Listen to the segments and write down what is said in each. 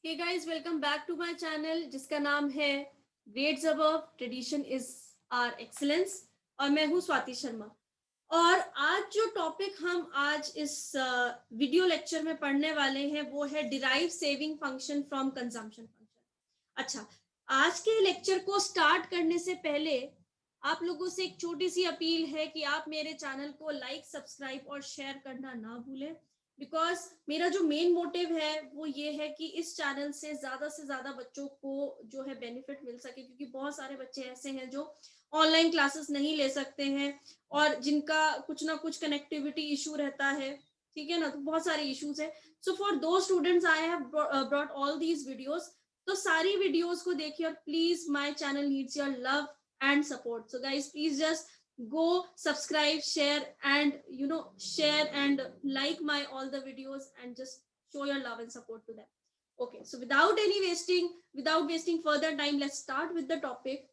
Hey guys, welcome back to my channel जिसका नाम है grades above tradition is our excellence. और मैं हूँ स्वाति शर्मा। और आज जो टॉपिक हम आज इस वीडियो लेक्चर में पढ़ने वाले हैं वो है derive saving function from consumption function. अच्छा, आज के लेक्चर को स्टार्ट करने से पहले आप लोगों से एक छोटी सी अपील है कि आप मेरे चैनल को लाइक, सब्सक्राइब और शेयर करना ना भूलें। बिकॉज मेरा जो मेन मोटिव है वो ये है कि इस चैनल से ज्यादा बच्चों को जो है बेनिफिट मिल सके, क्योंकि बहुत सारे बच्चे ऐसे हैं जो ऑनलाइन क्लासेस नहीं ले सकते हैं और जिनका कुछ ना कुछ कनेक्टिविटी इशू रहता है। ठीक है ना, तो बहुत सारे इश्यूज है। सो फॉर दो students I have brought all these videos. तो सारी वीडियोस को देखिए और please my channel needs your love and support. So guys, please just go subscribe, share, and share and like my all the videos and just show your love and support to them. Okay, so without wasting further time, let's start with the topic.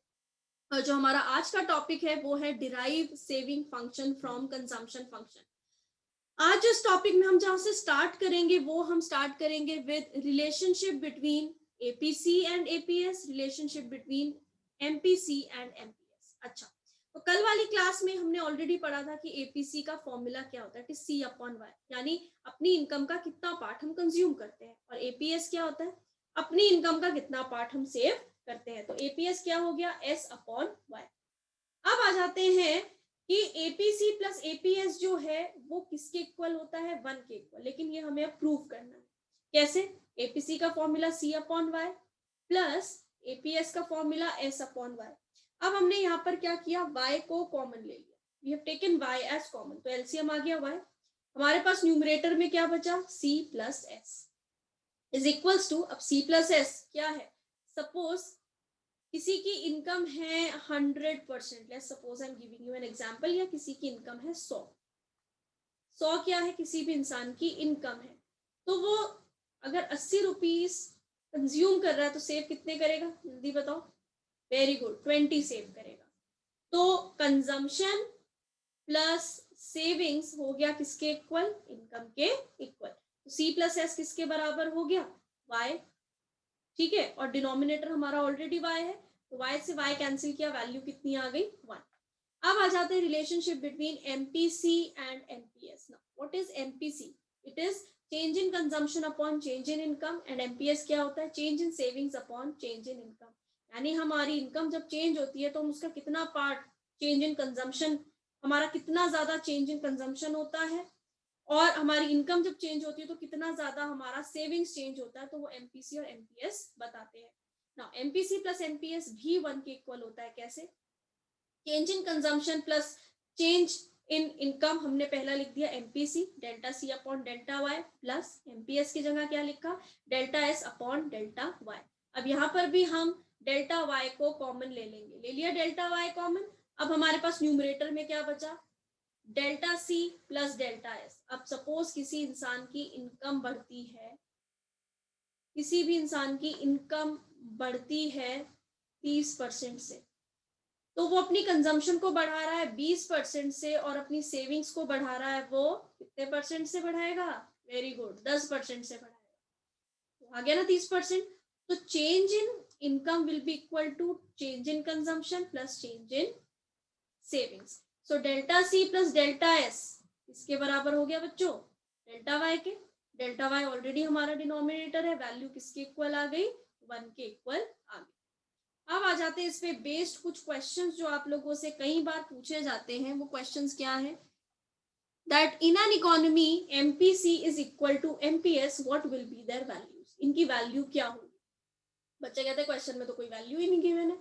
जो हमारा आज का topic है वो है derive saving function from consumption function. आज जिस topic में हम जहां से स्टार्ट करेंगे वो हम स्टार्ट करेंगे with relationship between APC and APS, relationship between MPC and MPS. अच्छा, तो कल वाली क्लास में हमने ऑलरेडी पढ़ा था कि एपीसी का फॉर्मूला क्या होता है कि सी अपॉन वाई, यानी अपनी इनकम का कितना पार्ट हम कंज्यूम करते हैं, और एपीएस क्या होता है अपनी इनकम का कितना पार्ट हम सेव करते हैं। तो एपीएस क्या हो गया, एस अपॉन वाई। अब आ जाते हैं कि एपीसी प्लस एपीएस जो है वो किसके इक्वल होता है, 1 के इक्वल। लेकिन ये हमें अब प्रूव करना है कैसे। एपीसी का formula C upon Y plus APS का फॉर्मूला एस अपॉन वाई। अब हमने यहाँ पर क्या किया, y को कॉमन ले लिया, we have taken y as common, तो एलसीएम आ गया y। हमारे पास न्यूमरेटर में क्या बचा, c plus S is equals to, अब c प्लस एस क्या है, सपोज किसी की इनकम है 100%, let's suppose I am giving you an example, या किसी की इनकम है 100 क्या है, किसी भी इंसान की इनकम है, तो वो अगर 80 रुपीज कंज्यूम कर रहा है तो सेव कितने करेगा, जल्दी बताओ। वेरी गुड, 20 सेव करेगा। तो कंजम्पशन प्लस सेविंग्स हो गया किसके इक्वल, इनकम के इक्वल। तो सी प्लस एस किसके बराबर हो गया, वाई। ठीक है, और डिनोमिनेटर हमारा ऑलरेडी वाई है, तो वाई से वाई कैंसिल किया, वैल्यू कितनी आ गई, 1। अब आ जाते हैं relationship between MPC and MPS. Now what is MPC, it is change in consumption upon change in income, and MPS क्या होता है, change in savings upon change in income. यानी हमारी इनकम जब चेंज होती है तो हम उसका कितना पार्ट चेंज इन कंजम्पशन, हमारा कितना ज्यादा चेंज इन कंजम्पशन होता है, और हमारी इनकम जब चेंज होती है तो कितना ज्यादा हमारा सेविंग्स चेंज होता है, तो वो एमपीसी और एमपीएस बताते हैं। नाउ एमपीसी प्लस एमपीएस भी 1 के इक्वल होता है, कैसे, change in consumption plus change in income हमने पहला लिख दिया MPC, delta C upon delta Y, plus MPS की जगह क्या लिखा, delta S upon delta Y. अब यहाँ पर भी हम डेल्टा वाई को कॉमन ले लेंगे, ले लिया डेल्टा वाई कॉमन। अब हमारे पास न्यूमरेटर में क्या बचा, delta C plus delta S. अब सपोज किसी इंसान की इनकम बढ़ती है, किसी भी इंसान की इनकम बढ़ती है 30% से, तो वो अपनी कंजम्पशन को बढ़ा रहा है 20% से, और अपनी सेविंग्स को बढ़ा रहा है वो कितने परसेंट से बढ़ाएगा, वेरी गुड, 10% से बढ़ाएगा। तो आ गया ना 30%। तो change in income will be equal to change in consumption plus change in savings. So delta C plus delta S इसके बराबर हो गया बच्चों, डेल्टा वाई के। डेल्टा वाई ऑलरेडी हमारा डिनोमिनेटर है, वैल्यू किसके इक्वल आ गई, 1 के इक्वल आ गई। अब आ जाते हैं इस पे बेस्ड कुछ क्वेश्चंस जो आप लोगों से कई बार पूछे जाते हैं। वो क्वेश्चंस क्या है, that in an economy MPC is equal to MPS, what will be their values, इनकी वैल्यू क्या होगी। बच्चे कहते हैं क्वेश्चन में तो कोई वैल्यू ही नहीं गिवन है।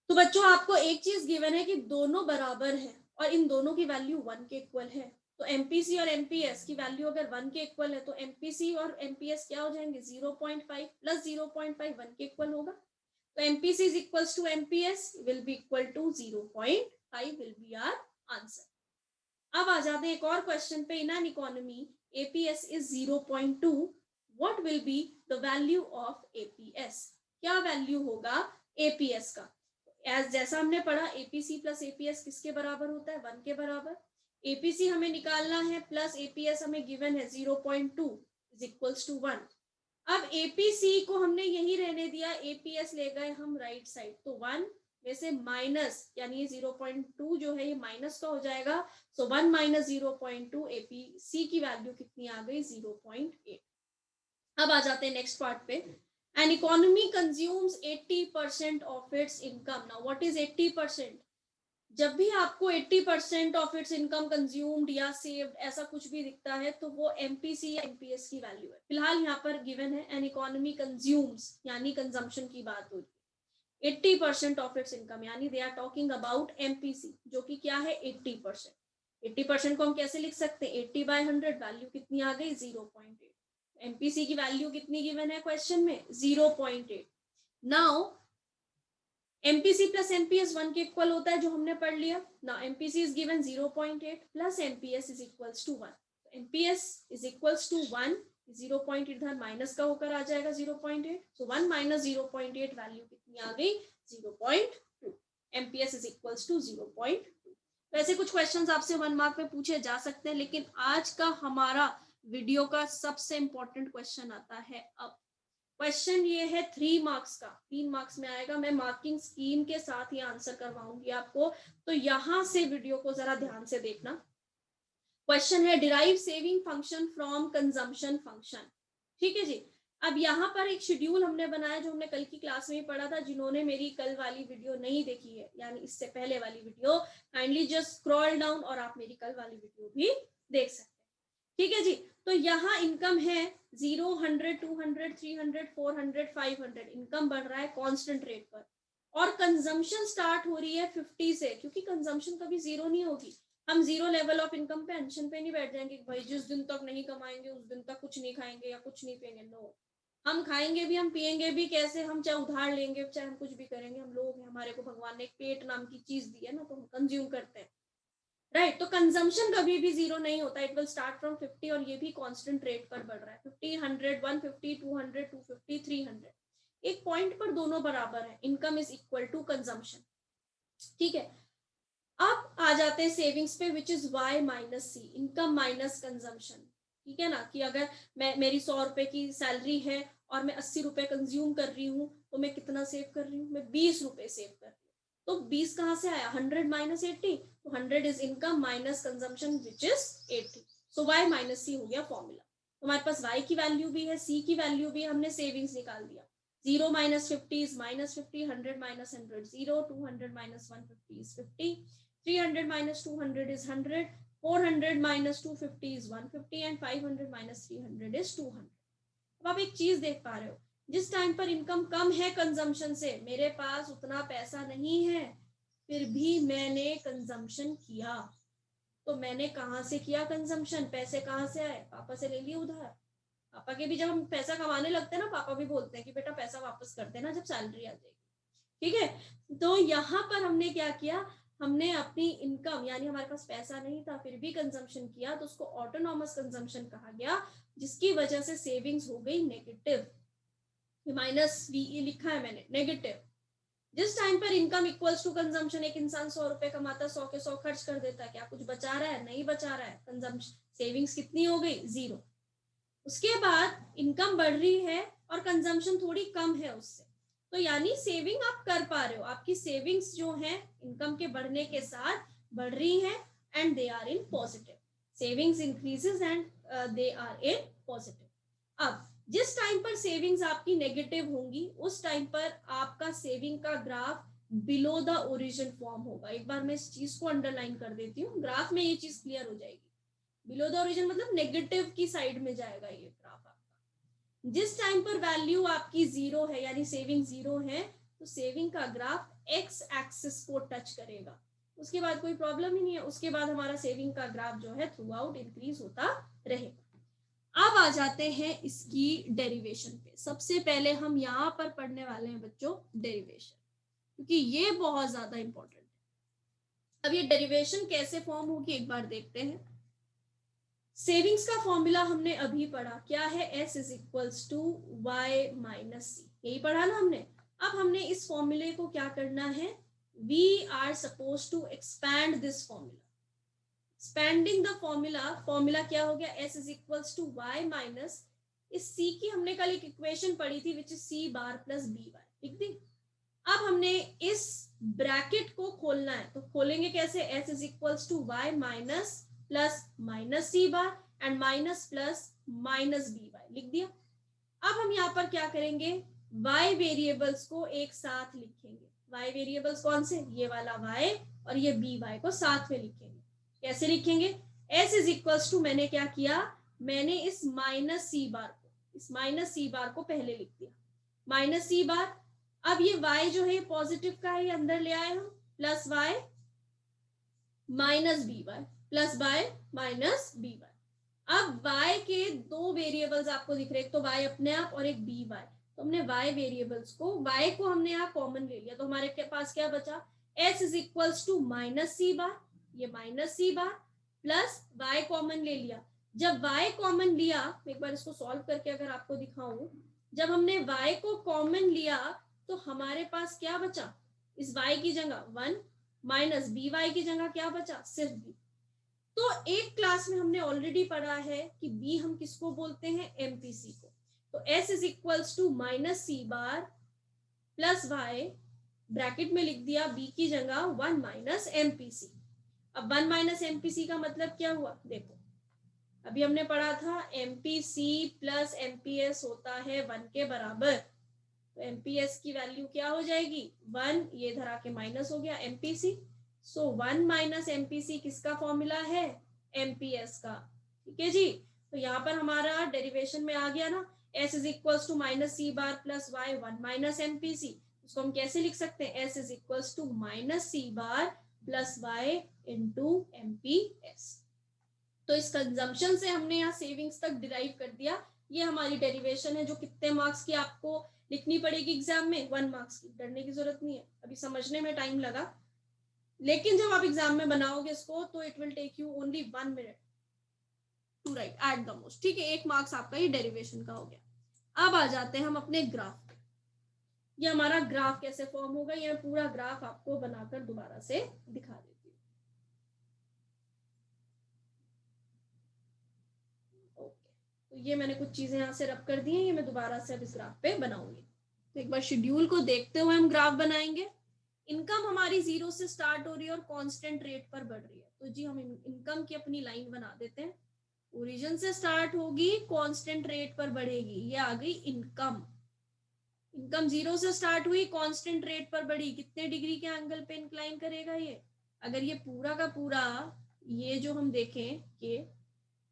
तो बच्चों आपको एक चीज गिवन है कि दोनों बराबर है और इन दोनों की वैल्यू 1 के इक्वल है। तो एमपीसी और एमपीएस की वैल्यू अगर 1 के इक्वल है तो एमपीसी और एमपीएस क्या हो जाएंगे, 0.5 प्लस 0.5 1 के इक्वल होगा। तो MPC is equals to MPS will be equal to 0.5 will be our answer. अब आ जाते हैं एक और क्वेश्चन पे, इन an economy APS is 0.2, what will be the value of APS, क्या वैल्यू होगा APS का। एज जैसा हमने पढ़ा APC प्लस APS किसके बराबर होता है, 1 के बराबर। APC हमें निकालना है प्लस APS हमें गिवन है 0.2 is equals to 1। अब एपीसी को हमने यही रहने दिया, एपीएस ले गए हम राइट साइड, तो 1 में से माइनस, यानी ये 0.2 जो है ये माइनस का हो जाएगा, सो 1 माइनस 0.2, एपीसी की वैल्यू कितनी आ गई, 0.8। अब आ जाते हैं नेक्स्ट पार्ट पे। An economy consumes 80% of its income. Now what is 80%? जब भी आपको 80% ऑफ इट्स इनकम कंज्यूम्ड या सेव्ड ऐसा कुछ भी दिखता है तो वो एमपीसी या एमपीएस की वैल्यू है। फिलहाल यहाँ पर गिवन है एन इकोनॉमी कंज्यूम्स, यानी कंजम्पशन की बात हो रही है, 80% ऑफ इट्स इनकम, यानी they are talking about MPC, जो कि क्या है 80%। 80% को हम कैसे लिख सकते हैं, 80/100, वैल्यू कितनी आ गई 0.8। एमपीसी की वैल्यू कितनी गिवन है क्वेश्चन में, 0.8। नाउ एमपीसी प्लस एमपीएस 1 के इक्वल होता है, जो हमने पढ़ लिया। Now MPC is given 0.8 plus MPS is equals to 1। MPS is equals to 1, 0.8 इधर माइनस का होकर आ जाएगा 0.8, सो 1 माइनस 0.8, वैल्यू कितनी आ गई 0.2। MPS is equals to 0.2। वैसे कुछ क्वेश्चंस आपसे 1 मार्क में पूछे जा सकते हैं, लेकिन आज का हमारा वीडियो का सबसे इंपॉर्टेंट क्वेश्चन आता है अब। क्वेश्चन ये है 3 मार्क्स का, 3 मार्क्स में आएगा। मैं मार्किंग स्कीम के साथ ये आंसर करवाऊंगी आपको, तो यहां से वीडियो को जरा ध्यान से देखना। क्वेश्चन है derive saving function from consumption function. ठीक है जी। अब यहाँ पर एक शेड्यूल हमने बनाया, जो हमने कल की क्लास में ही पढ़ा था। जिन्होंने मेरी कल वाली वीडियो नहीं देखी है, यानी इससे पहले वाली video, kindly just scroll down और आप मेरी कल वाली वीडियो भी देख सकते हैं। ठीक है जी। तो यहाँ इनकम है 0, 100, 200, 300, 400, 500, इनकम बढ़ रहा है कांस्टेंट रेट पर, और कंजम्पशन स्टार्ट हो रही है 50 से, क्योंकि कंजम्पशन कभी जीरो नहीं होगी। हम जीरो लेवल ऑफ इनकम पे पेंशन पे नहीं बैठ जाएंगे भाई जिस दिन तक नहीं कमाएंगे उस दिन तक कुछ नहीं खाएंगे या कुछ नहीं पिएंगे। नो, हम खाएंगे भी, हम पिएंगे भी। कैसे? हम चाहे उधार लेंगे, चाहे हम कुछ भी करेंगे, हम लोग हैं, हमारे को भगवान ने एक पेट नाम की चीज दी है ना, तो हम कंज्यूम करते हैं, राइट। तो कंजम्पशन कभी भी जीरो नहीं होता, इट विल स्टार्ट फ्रॉम 50, और ये भी कांस्टेंट रेट पर बढ़ रहा है, 50, 100, 150, 200, 250, 300, एक पॉइंट पर दोनों बराबर है। Income is equal to consumption. ठीक है। अब आ जाते हैं सेविंग्स पे, which is Y minus C, income minus consumption. ठीक है ना, कि अगर मेरी 100 रुपए की सैलरी है और मैं 80 रुपए कंज्यूम कर रही हूँ, तो मैं कितना सेव कर रही हूँ, मैं 20 रुपए सेव कर रही हूँ। तो 20 कहाँ से आया, 100 माइनस 80, तो 100 is income minus consumption which is 80। So Y minus C हो गया फॉर्मूला। हमारे पास वाई की वैल्यू भी है, सी की वैल्यू भी है, हमने सेविंग्स निकाल दिया। 0 minus 50 is minus 50, 100 minus 100 0, 200 minus 150 is 50, 300 minus 200 is 100, 400 minus 250 is 150, and 500 minus 300 is 200। अब आप एक चीज देख पा रहे हो, जिस टाइम पर इनकम कम है कंजम्पशन से, मेरे पास उतना पैसा नहीं है, फिर भी मैंने कंजम्पशन किया। तो मैंने कहाँ से किया कंजम्पशन, पैसे कहाँ से आए, पापा से ले लिए उधार। पापा के भी जब हम पैसा कमाने लगते हैं ना, पापा भी बोलते हैं कि बेटा पैसा वापस कर देना जब सैलरी आ जाएगी। ठीक है। तो यहाँ पर हमने क्या किया, हमने अपनी इनकम, यानी हमारे पास पैसा नहीं था फिर भी कंजम्पशन किया, तो उसको ऑटोनॉमस कंजम्पशन कहा गया, जिसकी वजह से सेविंग्स हो गई नेगेटिव। माइनस वी लिखा है मैंने, नेगेटिव। जिस टाइम पर इनकम इक्वल्स टू कंजम्पशन, एक इंसान 100 रुपए कमाता, 100 के 100 खर्च कर देता है, क्या कुछ बचा रहा है, नहीं बचा रहा है, कंजम्पशन सेविंग्स कितनी हो गई, 0। उसके बाद इनकम बढ़ रही है और कंजम्पशन थोड़ी कम है उससे, तो यानी सेविंग आप कर पा रहे हो, आपकी सेविंग्स जो है इनकम के बढ़ने के साथ बढ़ रही है, and they are in positive. Savings increases and they are in positive. अब जिस टाइम पर सेविंग्स आपकी नेगेटिव होंगी, उस टाइम पर आपका सेविंग का graph below the origin form होगा। एक बार मैं इस चीज को अंडरलाइन कर देती हूँ, ग्राफ में ये चीज क्लियर हो जाएगी। बिलो द ओरिजिन मतलब नेगेटिव की साइड में जाएगा ये ग्राफ आपका। जिस टाइम पर वैल्यू आपकी 0 है, यानी सेविंग 0 है, तो सेविंग का ग्राफ एक्स एक्सिस को टच करेगा, उसके बाद कोई प्रॉब्लम ही नहीं है। उसके बाद हमारा सेविंग का ग्राफ जो है थ्रू आउट इंक्रीज होता रहेगा। अब आ जाते हैं इसकी डेरिवेशन पे। सबसे पहले हम यहाँ पर पढ़ने वाले हैं बच्चों डेरिवेशन, क्योंकि ये बहुत ज्यादा इंपॉर्टेंट है। अब ये डेरिवेशन कैसे फॉर्म होगी एक बार देखते हैं। सेविंग्स का फॉर्मूला हमने अभी पढ़ा, क्या है, S is equals to Y minus C, यही पढ़ा ना हमने। अब हमने इस फॉर्मूले को क्या करना है, we are supposed to expand this formula. Expanding the formula, formula क्या हो गया, S is equals to Y minus इस सी की हमने कल एक इक्वेशन पढ़ी थी which is C bar plus B Y, ठीक थी। अब हमने इस ब्रैकेट को खोलना है, तो खोलेंगे कैसे, S is equals to Y minus plus minus C bar and minus plus minus B Y, लिख दिया। अब हम यहाँ पर क्या करेंगे, y वेरिएबल्स को एक साथ लिखेंगे। y वेरिएबल्स कौन से, ये वाला y और ये by को साथ में लिखेंगे। कैसे लिखेंगे, s इज इक्वल्स टू, मैंने क्या किया, मैंने इस माइनस सी बार को पहले लिख दिया, माइनस सी बार। अब ये y जो है पॉजिटिव का है, ये अंदर ले आए हम, plus y minus B Y, plus Y minus B Y. अब y के दो वेरिएबल्स आपको दिख रहे हैं, एक तो y अपने आप और एक बी वाई। तो हमने y वेरिएबल्स को, y को हमने यहाँ कॉमन ले लिया, तो हमारे के पास क्या बचा, s is equals to minus C bar, ये minus C bar plus y common ले लिया। जब y कॉमन लिया, एक बार इसको सॉल्व करके अगर आपको दिखाऊं, जब हमने y को कॉमन लिया तो हमारे पास क्या बचा, इस y की जगह 1 माइनस बी वाई की जगह क्या बचा, सिर्फ b। तो एक क्लास में हमने ऑलरेडी पढ़ा है कि b हम किसको बोलते हैं, एमपीसी को। तो s is equals to minus C bar plus Y, bracket में लिख दिया b की जगह 1 माइनस एमपीसी। अब 1 माइनस एमपीसी का मतलब क्या हुआ, देखो अभी हमने पढ़ा था एमपीसी प्लस एमपीएस होता है 1 के बराबर। तो एमपीएस की वैल्यू क्या हो जाएगी, 1, ये इधर आके माइनस हो गया एमपीसी। सो 1 माइनस एमपीसी किसका फॉर्मूला है, एमपीएस का, ठीक है जी। तो यहाँ पर हमारा डेरिवेशन में आ गया ना, s is equals to minus C bar plus Y 1 minus MPC. उसको हम कैसे लिख सकते हैं, s is equals to minus C bar plus Y into MPS. तो इस कंजम्पशन से हमने यहाँ सेविंग्स तक डिराइव कर दिया। ये हमारी डेरिवेशन है जो कितने मार्क्स की आपको लिखनी पड़ेगी एग्जाम में, 1 मार्क्स की। डरने की जरूरत नहीं है, अभी समझने में टाइम लगा, लेकिन जब आप एग्जाम में बनाओगे इसको तो it will take you only 1 minute to write at the most, ठीक है। 1 मार्क्स आपका ये डेरिवेशन का हो गया। अब आ जाते हैं हम अपने ग्राफ पे। ये हमारा ग्राफ कैसे फॉर्म होगा, ये मैं पूरा ग्राफ आपको बनाकर दोबारा से दिखा देती हूँ। ओके, तो ये मैंने कुछ चीजें यहाँ से रब कर दी हैं, ये मैं दोबारा से अब इस ग्राफ पे बनाऊंगी। तो एक बार शेड्यूल को देखते हुए हम ग्राफ बनाएंगे। इनकम हमारी 0 से स्टार्ट हो रही है और कांस्टेंट रेट पर बढ़ रही है, तो जी हम इनकम की अपनी लाइन बना देते हैं। ओरिजिन से स्टार्ट होगी, कांस्टेंट रेट पर बढ़ेगी, ये आ गई इनकम। इनकम 0 से स्टार्ट हुई, कांस्टेंट रेट पर बढ़ी, कितने डिग्री के एंगल पे इंक्लाइन करेगा ये, अगर ये पूरा का पूरा, ये जो हम देखें कि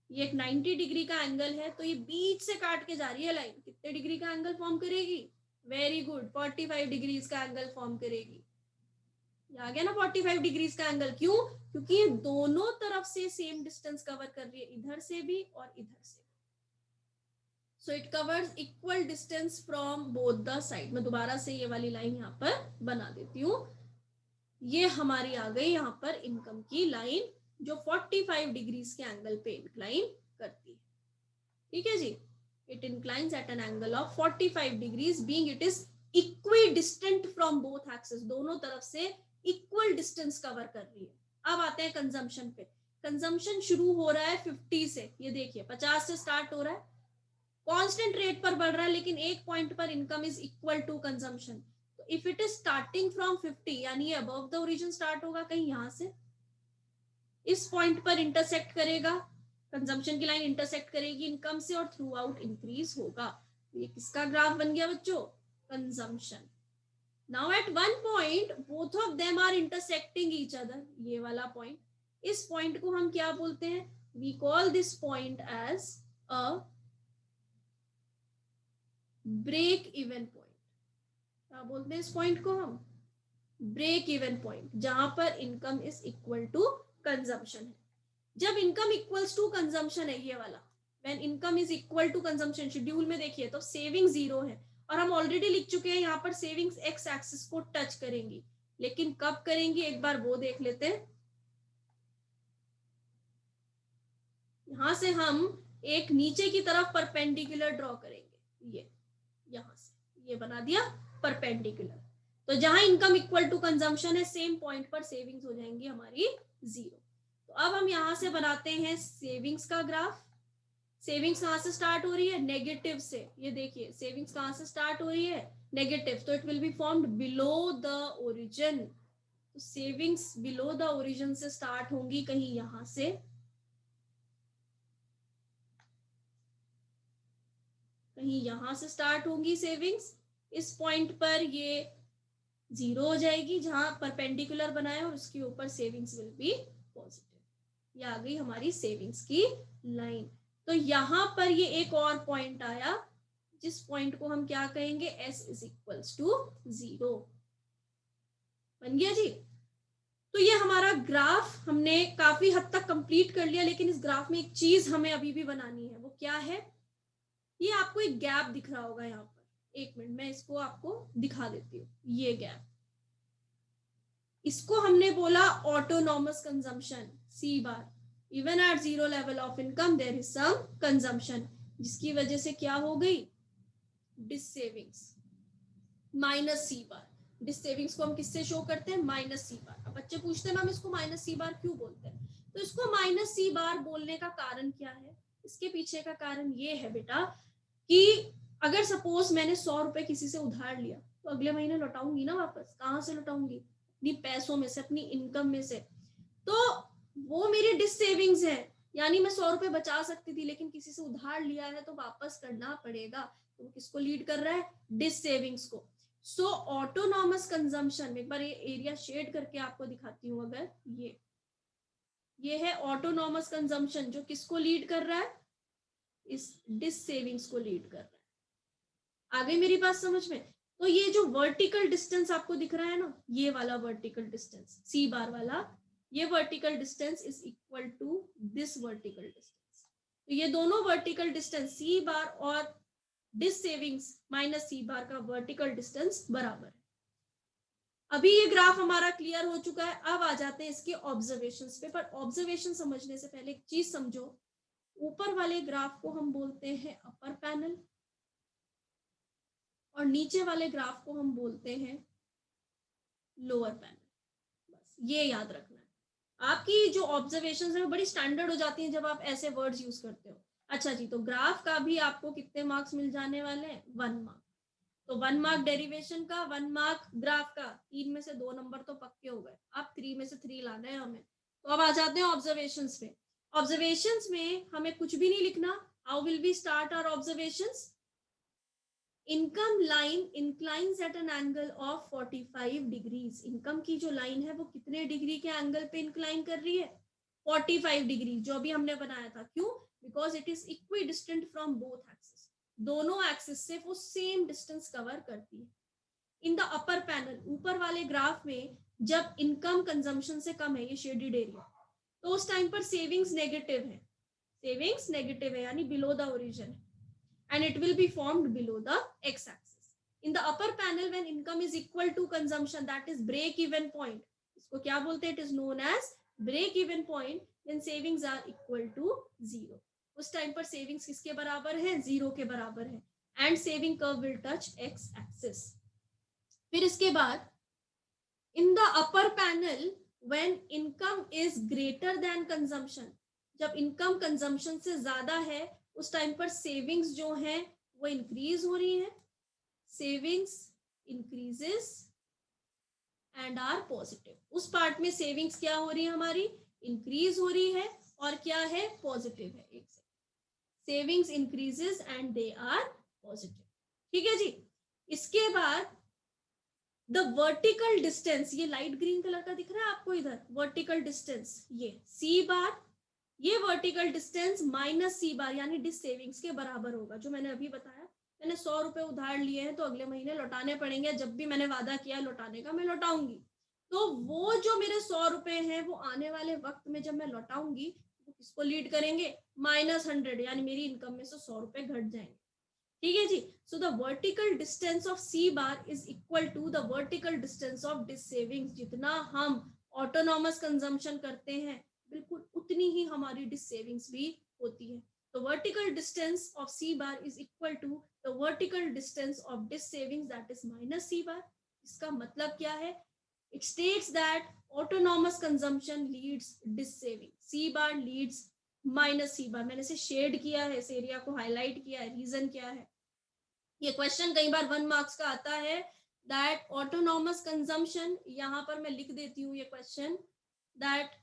ये एक 90 डिग्री का एंगल है, तो ये बीच से काट के जा रही है लाइन, कितने डिग्री का एंगल फॉर्म करेगी, वेरी गुड, 45 डिग्रीज का एंगल फॉर्म करेगी। आ गया ना 45 डिग्रीज का एंगल, क्यों, क्योंकि ये दोनों तरफ से सेम डिस्टेंस कवर कर रही है, इधर से भी और इधर से। So it covers equal distance from both the side. मैं दोबारा से ये वाली लाइन यहाँ पर बना देती हूँ। ये हमारी आ गई यहाँ पर इनकम की लाइन जो 45 डिग्रीज के एंगल पे इंक्लाइन करती है, ठीक है जी। It inclines at an angle of 45 degrees being it is equidistant from both axis, दोनों तरफ से इक्वल डिस्टेंस कवर कर रही है। अब आते हैं कंजम्पशन पे। कंजम्पशन शुरू हो रहा है 50 से, ये देखिए 50 से स्टार्ट हो रहा है, कांस्टेंट रेट पर बढ़ रहा है, लेकिन एक पॉइंट पर income is equal to consumption. तो if it is starting from 50, यानी ये अबव द ओरिजिन स्टार्ट होगा कहीं यहाँ से, इस पॉइंट पर इंटरसेक्ट करेगा, कंजम्पशन की लाइन इंटरसेक्ट करेगी इनकम से और थ्रू आउट इंक्रीज होगा। ये किसका ग्राफ बन गया बच्चों, consumption. Now at one point both of them are intersecting each other, ये वाला पॉइंट, इस पॉइंट को हम क्या बोलते हैं, we call this point as a break even point. क्या बोलते हैं इस पॉइंट को हम, ब्रेक इवन पॉइंट, जहां पर income is equal to consumption है। जब इनकम इक्वल्स टू कंजम्पशन है, ये वाला, when income is equal to consumption, schedule में देखिए तो सेविंग 0 है, और हम ऑलरेडी लिख चुके हैं यहाँ पर सेविंग्स एक्स एक्सिस को टच करेंगी, लेकिन कब करेंगी एक बार वो देख लेते हैं। यहां से हम एक नीचे की तरफ परपेंडिकुलर ड्रॉ करेंगे, ये यहां से ये बना दिया परपेंडिकुलर। तो जहां इनकम इक्वल टू कंजम्पशन है, सेम पॉइंट पर सेविंग्स हो जाएंगी हमारी 0। तो अब हम यहां से बनाते हैं सेविंग्स का ग्राफ। सेविंग्स कहाँ से स्टार्ट हो रही है? नेगेटिव से। ये देखिए सेविंग्स कहाँ से स्टार्ट हो रही है? नेगेटिव, तो it will be formed below the origin. तो सेविंग्स बिलो द ओरिजिन से स्टार्ट होंगी, कहीं यहां से, कहीं यहां से स्टार्ट होंगी सेविंग्स। इस पॉइंट पर ये 0 हो जाएगी जहां परपेंडिकुलर बनाए, और उसके ऊपर सेविंग्स विल बी पॉजिटिव। ये आ गई हमारी सेविंग्स की लाइन। तो यहां पर ये एक और पॉइंट आया, जिस पॉइंट को हम क्या कहेंगे? s is equals to 0। बन गया जी। तो ये हमारा ग्राफ हमने काफी हद तक कंप्लीट कर लिया, लेकिन इस ग्राफ में एक चीज हमें अभी भी बनानी है। वो क्या है? ये आपको एक गैप दिख रहा होगा यहाँ पर। एक मिनट, मैं इसको आपको दिखा देती हूँ। ये गैप, इसको हमने बोला autonomous consumption, C bar. Even at 0 level of income there is some consumption, जिसकी वजह से क्या हो गई? Dissavings minus C bar. Dissavings को हम किससे शो करते हैं? Minus C bar. अब बच्चे पूछते हैं मैम इसको माइनस सी बार क्यों बोलते हैं? तो इसको माइनस सी बार बोलने का कारण क्या है? इसके पीछे का कारण ये है बेटा कि अगर सपोज मैंने 100 रुपए किसी से उधार लिया, तो अगले महीने लौटाऊंगी ना वापस। कहाँ से लौटाऊंगी? अपनी पैसों में से, अपनी इनकम में से। तो वो मेरी डिस सेविंग्स है, यानी मैं 100 रुपए बचा सकती थी, लेकिन किसी से उधार लिया है तो वापस करना पड़ेगा। तो किसको लीड कर रहा है? डिस सेविंग्स को। सो ऑटोनॉमस कंजम्पशन, एक बार ये एरिया शेड करके आपको दिखाती हूँ। अगर ये है ऑटोनॉमस कंजम्पशन, जो किसको लीड कर रहा है? इस डिस सेविंग्स को लीड कर रहा है। आ गई मेरी बात समझ में? तो ये जो वर्टिकल डिस्टेंस आपको दिख रहा है ना, ये वाला वर्टिकल डिस्टेंस सी बार वाला, ये vertical distance is equal to this vertical distance. तो ये दोनों वर्टिकल डिस्टेंस सी बार और dissavings minus C bar का वर्टिकल डिस्टेंस बराबर है। अभी ये ग्राफ हमारा क्लियर हो चुका है। अब आ जाते हैं इसके ऑब्जर्वेशंस पे। पर ऑब्जर्वेशन समझने से पहले एक चीज समझो, ऊपर वाले ग्राफ को हम बोलते हैं अपर पैनल, और नीचे वाले ग्राफ को हम बोलते हैं लोअर पैनल। बस ये याद रखना है। आपकी जो ऑब्जर्वेशन है वो बड़ी स्टैंडर्ड हो जाती है जब आप ऐसे वर्ड्स यूज करते हो। अच्छा जी, तो ग्राफ का भी आपको कितने मार्क्स मिल जाने वाले हैं? 1 मार्क। तो 1 मार्क डेरिवेशन का, 1 मार्क ग्राफ का, 3 में से 2 नंबर तो पक्के हो गए। अब 3 में से 3 लाना है हमें। तो अब आ जाते हैं ऑब्जर्वेशंस पे। ऑब्जर्वेशंस में हमें कुछ भी नहीं लिखना। How will we start our observations? Income line inclines at an angle of 45 degrees. Income की जो लाइन है वो कितने डिग्री के एंगल पे इंक्लाइन कर रही है? 45 डिग्री, जो भी हमने बनाया था। क्यों? Because it is equidistant from both axis. दोनों एक्सिस से वो सेम डिस्टेंस कवर करती है। इन द अपर पैनल, ऊपर वाले ग्राफ में, जब इनकम कंजम्पशन से कम है, ये शेडेड एरिया, तो उस टाइम पर सेविंग्स नेगेटिव है। सेविंग्स नेगेटिव है यानी below the origin, and it will be formed below the x-axis. In the upper panel, when income is equal to consumption, that is break-even point. इसको क्या बोलते हैं? It is known as break-even point. Then savings are equal to 0. उस time पर savings किसके बराबर है? 0 के बराबर है। And saving curve will touch x-axis. फिर इसके बाद in the upper panel, when income is greater than consumption, जब इनकम कंजम्पशन से ज्यादा है, उस टाइम पर सेविंग्स जो है वो इंक्रीज हो रही है। Savings increases and are positive. उस पार्ट में सेविंग्स क्या हो रही है हमारी? इंक्रीज हो रही है, और क्या है? पॉजिटिव है। एक savings increases and they are positive. ठीक है जी। इसके बाद द वर्टिकल डिस्टेंस, ये लाइट ग्रीन कलर का दिख रहा है आपको इधर, वर्टिकल डिस्टेंस, ये सी बार, ये वर्टिकल डिस्टेंस माइनस सी बार यानी डिस सेविंग्स के बराबर होगा। जो मैंने अभी बताया, मैंने 100 रुपए उधार लिए हैं तो अगले महीने लौटाने पड़ेंगे। जब भी मैंने वादा किया लौटाने का, मैं लौटाऊंगी। तो वो जो मेरे 100 रुपए हैं, वो आने वाले वक्त में जब मैं लौटाऊंगी, तो किसको लीड करेंगे? -100, यानी मेरी इनकम में से 100 रुपए घट जाएंगे। ठीक है जी। So the vertical distance of C bar is equal to the vertical distance of dissavings. जितना हम ऑटोनॉमस कंजम्पशन करते हैं, बिल्कुल उतनी ही हमारी डिस सेविंग्स भी होती है। तो vertical distance of C bar is equal to the vertical distance of dissavings, that is minus C bar. इसका मतलब क्या है? It states that autonomous consumption leads dis saving, C bar leads minus C bar. मैंने इसे shade किया है, इस area को हाईलाइट किया है, रीजन क्या है। ये क्वेश्चन कई बार 1 मार्क्स का आता है, दैट ऑटोनॉमस कंजम्पशन, यहाँ पर मैं लिख देती हूँ ये question, that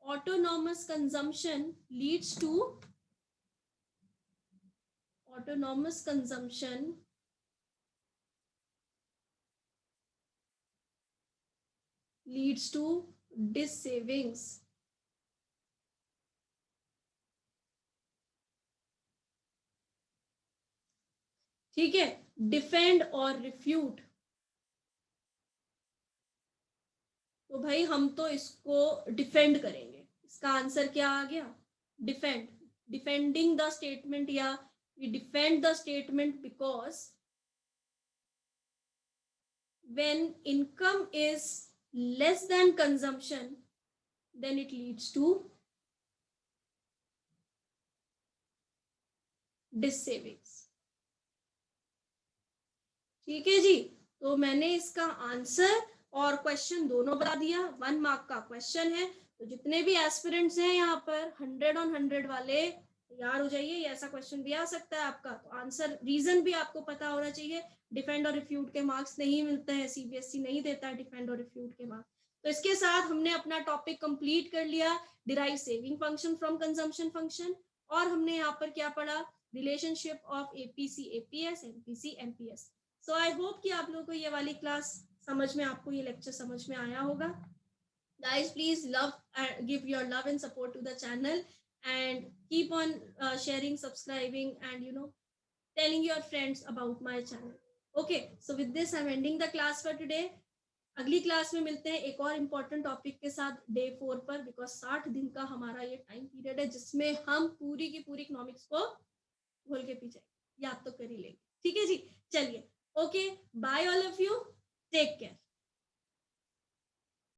autonomous consumption leads to autonomous consumption leads to dish savings। ठीक है, डिफेंड और रिफ्यूट, तो भाई हम तो इसको डिफेंड करेंगे। इसका आंसर क्या आ गया, डिफेंड। डिफेंडिंग द स्टेटमेंट, या we defend the statement because when income is less than consumption then it leads to dish savings। ठीक है जी, तो मैंने इसका आंसर और क्वेश्चन दोनों बता दिया। 1 मार्क का क्वेश्चन है, तो जितने भी एस्पिरेंट्स हैं यहाँ पर 100 on 100 वाले तैयार हो जाइए, ये ऐसा क्वेश्चन भी आ सकता है आपका। तो आंसर रीजन भी आपको पता होना चाहिए। डिफेंड और रिफ्यूट के मार्क्स नहीं मिलते हैं, सीबीएसई नहीं देता है डिफेंड और रिफ्यूट के मार्क्स। तो इसके साथ हमने अपना टॉपिक कंप्लीट कर लिया, derive saving function from consumption function, और हमने यहाँ पर क्या पढ़ा, relationship of APC APS, MPC MPS. So I hope कि आप लोगों को ये वाली क्लास समझ में, आपको ये लेक्चर समझ में आया होगा। Guys, please love, give your love and support to the channel, and keep on sharing, subscribing, and telling your friends about my channel. Okay, so with this I'm ending the class for today. अगली class में मिलते हैं एक और important topic के साथ day 4 पर, because 60 दिन का हमारा ये टाइम पीरियड है जिसमें हम पूरी की पूरी इकोनॉमिक्स को भूल के पीछे याद तो कर ही लेंगे। ठीक है जी, चलिए, okay, bye all of you, take care.